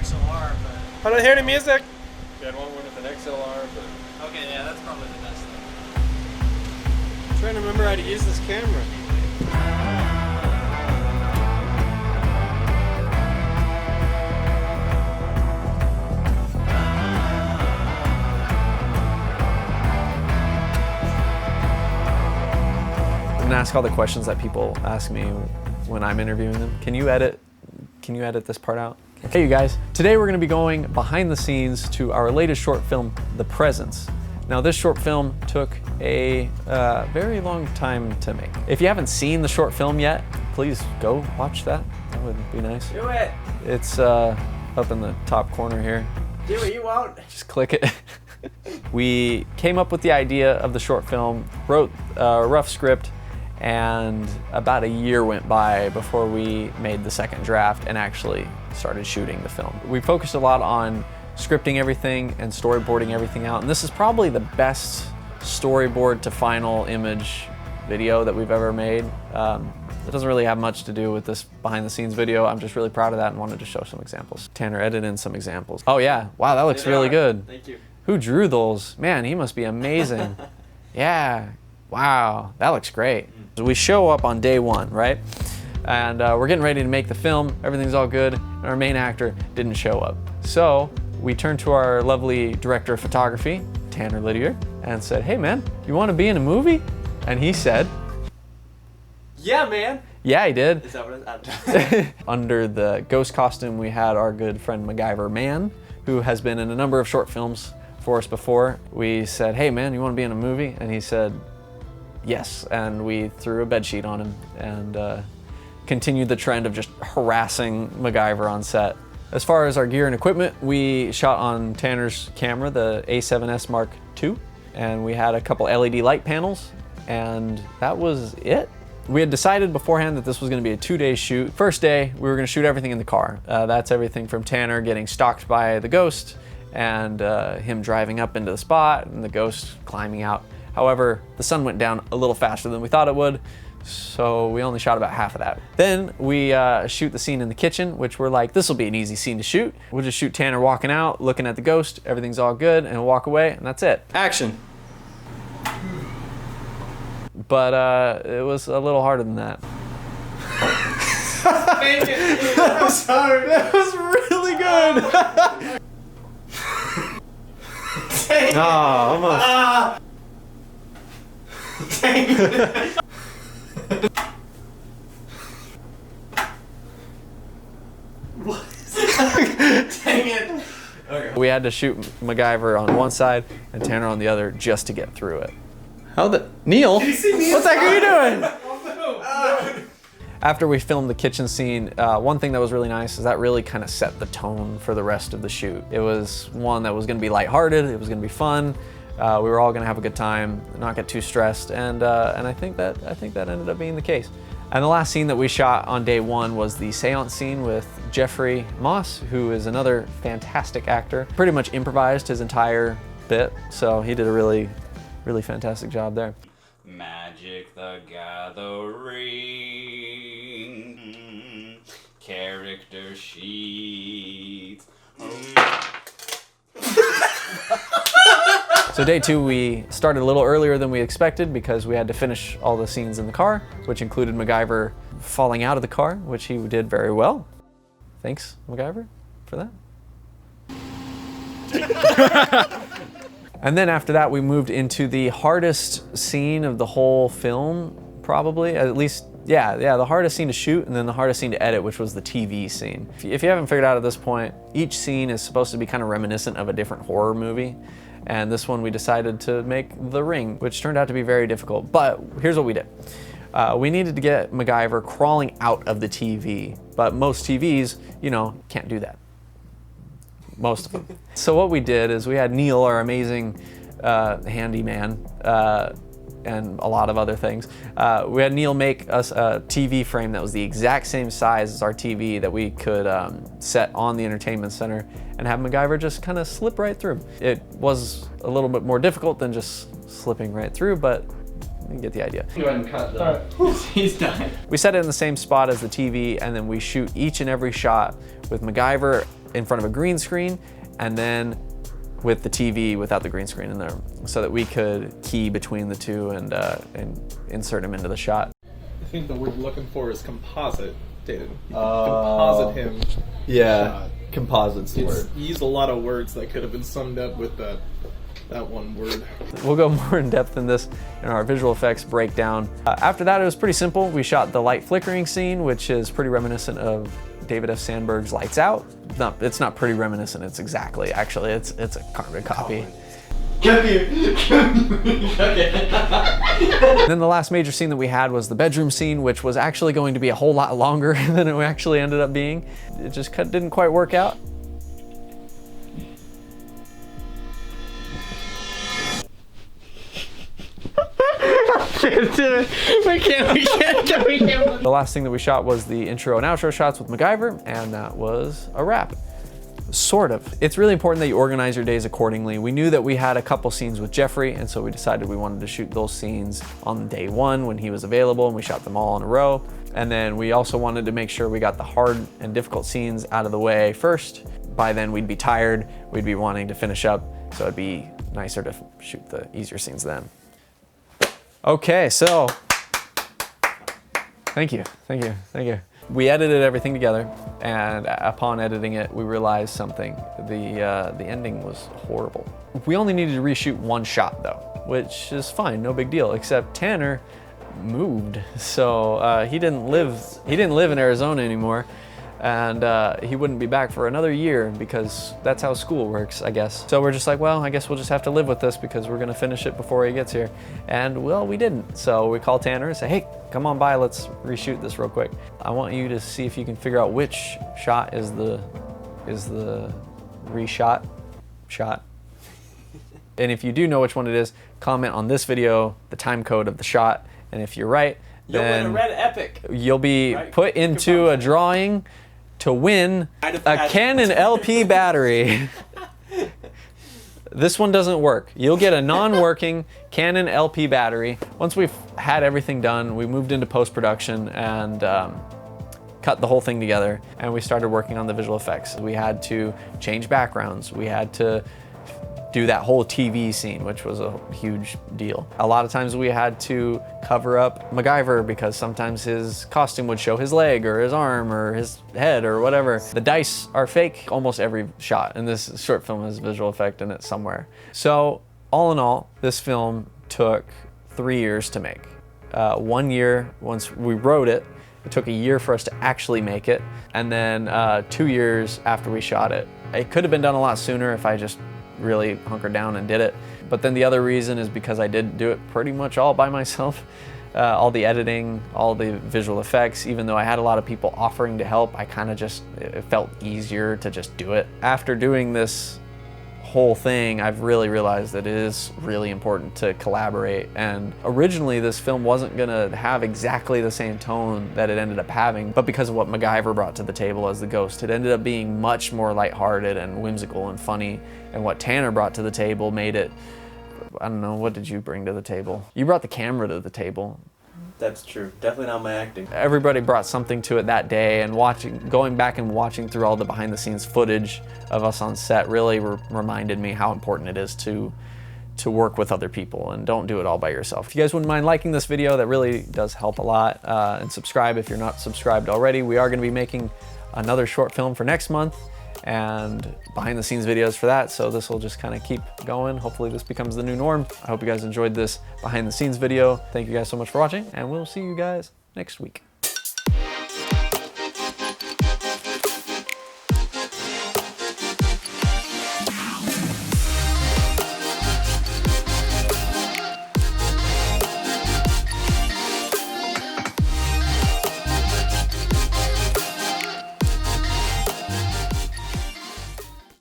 XLR, but... How do I hear the music? You had one with an XLR, but... Okay, yeah, that's probably the best thing. I'm trying to remember how to use this camera. I'm gonna ask all the questions that people ask me when I'm interviewing them. Can you edit this part out? Hey you guys, today we're gonna be going behind the scenes to our latest short film, The Presence. Now this short film took a very long time to make. If you haven't seen the short film yet, please go watch that. That would be nice. Do it! It's up in the top corner here. Do it, you won't. Just click it. We came up with the idea of the short film, wrote a rough script, and about a year went by before we made the second draft and actually started shooting the film. We focused a lot on scripting everything and storyboarding everything out, and this is probably the best storyboard to final image video that we've ever made. It doesn't really have much to do with this behind the scenes video. I'm just really proud of that and wanted to show some examples. Tanner edited in some examples. Oh yeah, wow, that looks really good. Thank you. Who drew those? Man, he must be amazing. Yeah, wow, that looks great. So we show up on day one, right? And we're getting ready to make the film, everything's all good, and our main actor didn't show up. So we turned to our lovely director of photography, Tanner Lydier, and said, hey man, you wanna be in a movie? And he said, Yeah, man! yeah, he did. Is that what it's... Under the ghost costume, we had our good friend MacGyver Man, who has been in a number of short films for us before. We said, hey man, you wanna be in a movie? And he said, yes, and we threw a bedsheet on him and continued the trend of just harassing MacGyver on set. As far as our gear and equipment, we shot on Tanner's camera, the A7S Mark II, and we had a couple LED light panels, and that was it. We had decided beforehand that this was gonna be a 2-day shoot. First day, we were gonna shoot everything in the car. That's everything from Tanner getting stalked by the ghost and him driving up into the spot and the ghost climbing out. However, the sun went down a little faster than we thought it would, so we only shot about half of that. Then we shoot the scene in the kitchen, which we're like, this will be an easy scene to shoot. We'll just shoot Tanner walking out, looking at the ghost, everything's all good, and we'll walk away, and that's it. Action! But it was a little harder than that. Thank you! I'm sorry! That was really good! Dang Oh, almost. Dang it! What is it? Dang it! Okay. We had to shoot MacGyver on one side and Tanner on the other just to get through it. How the... Neil? What the heck are you doing? After we filmed the kitchen scene, one thing that was really nice is that really kind of set the tone for the rest of the shoot. It was one that was gonna be lighthearted, it was gonna be fun, we were all gonna have a good time, not get too stressed, and I think that ended up being the case. And the last scene that we shot on day one was the seance scene with Jeffrey Moss, who is another fantastic actor. Pretty much improvised his entire bit, so he did a really fantastic job there. Magic the Gathering, character sheets. So day two, we started a little earlier than we expected because we had to finish all the scenes in the car, which included MacGyver falling out of the car, which he did very well. Thanks, MacGyver, for that. And then after that, we moved into the hardest scene of the whole film, probably, at least, yeah, the hardest scene to shoot and then the hardest scene to edit, which was the TV scene. If you haven't figured out at this point, each scene is supposed to be kind of reminiscent of a different horror movie. And this one we decided to make The Ring, which turned out to be very difficult. But here's what we did. We needed to get MacGyver crawling out of the TV, but most TVs, you know, can't do that. Most of them. So what we did is we had Neil, our amazing handyman, and a lot of other things. We had Neil make us a TV frame that was the exact same size as our TV that we could set on the entertainment center and have MacGyver just kind of slip right through. It was a little bit more difficult than just slipping right through, but you get the idea. Go ahead and cut the... He's done. We set it in the same spot as the TV, and then we shoot each and every shot with MacGyver in front of a green screen, and then with the TV without the green screen in there, so that we could key between the two and insert him into the shot. I think the word you're looking for is composite, Daynen. You composite him. Yeah, composite's the word. You use a lot of words that could have been summed up with that one word. We'll go more in depth in this in our visual effects breakdown. After that, it was pretty simple. We shot the light flickering scene, which is pretty reminiscent of David F. Sandberg's Lights Out. It's not pretty reminiscent, it's exactly, actually, it's a carbon copy. Come here. And then the last major scene that we had was the bedroom scene, which was actually going to be a whole lot longer than it actually ended up being. It just didn't quite work out. We can't. The last thing that we shot was the intro and outro shots with MacGyver, and that was a wrap. Sort of. It's really important that you organize your days accordingly. We knew that we had a couple scenes with Jeffrey, and so we decided we wanted to shoot those scenes on day one when he was available, and we shot them all in a row. And then we also wanted to make sure we got the hard and difficult scenes out of the way first. By then we'd be tired, we'd be wanting to finish up, so it'd be nicer to shoot the easier scenes then. Okay, so thank you. We edited everything together, and upon editing it, we realized something. The ending was horrible. We only needed to reshoot one shot though, which is fine, no big deal, except Tanner moved. So he didn't live in Arizona anymore, and he wouldn't be back for another year because that's how school works, I guess. So we're just like, well, I guess we'll just have to live with this because we're gonna finish it before he gets here. And well, we didn't. So we called Tanner and say, hey, come on by, let's reshoot this real quick. I want you to see if you can figure out which shot is the reshot shot. And if you do know which one it is, comment on this video the time code of the shot. And if you're right, then You'll win a red epic. You'll be put into a drawing to win a Canon LP battery. This one doesn't work. You'll get a non-working Canon LP battery. Once we've had everything done, we moved into post-production and cut the whole thing together, and we started working on the visual effects. We had to change backgrounds. We had to do that whole TV scene, which was a huge deal. A lot of times we had to cover up MacGyver because sometimes his costume would show his leg or his arm or his head or whatever. The dice are fake almost every shot, and this short film has visual effect in it somewhere. So all in all, this film took 3 years to make. 1 year once we wrote it. It took a year for us to actually make it, and then 2 years after we shot it. It could have been done a lot sooner if I just really hunkered down and did it. But then the other reason is because I did do it pretty much all by myself. All the editing, all the visual effects, even though I had a lot of people offering to help, I kind of just, it felt easier to just do it. After doing this whole thing, I've really realized that it is really important to collaborate. And originally this film wasn't gonna have exactly the same tone that it ended up having, but because of what MacGyver brought to the table as the ghost, it ended up being much more lighthearted and whimsical and funny. And what Tanner brought to the table made it, I don't know, what did you bring to the table? You brought the camera to the table. That's true. Definitely not my acting. Everybody brought something to it that day, and going back and watching through all the behind the scenes footage of us on set really reminded me how important it is to work with other people and don't do it all by yourself. If you guys wouldn't mind liking this video, that really does help a lot, and subscribe if you're not subscribed already. We are gonna be making another short film for next month and behind the scenes videos for that, so this will just kind of keep going. Hopefully this becomes the new norm. I hope you guys enjoyed this behind the scenes video. Thank you guys so much for watching, and we'll see you guys next week.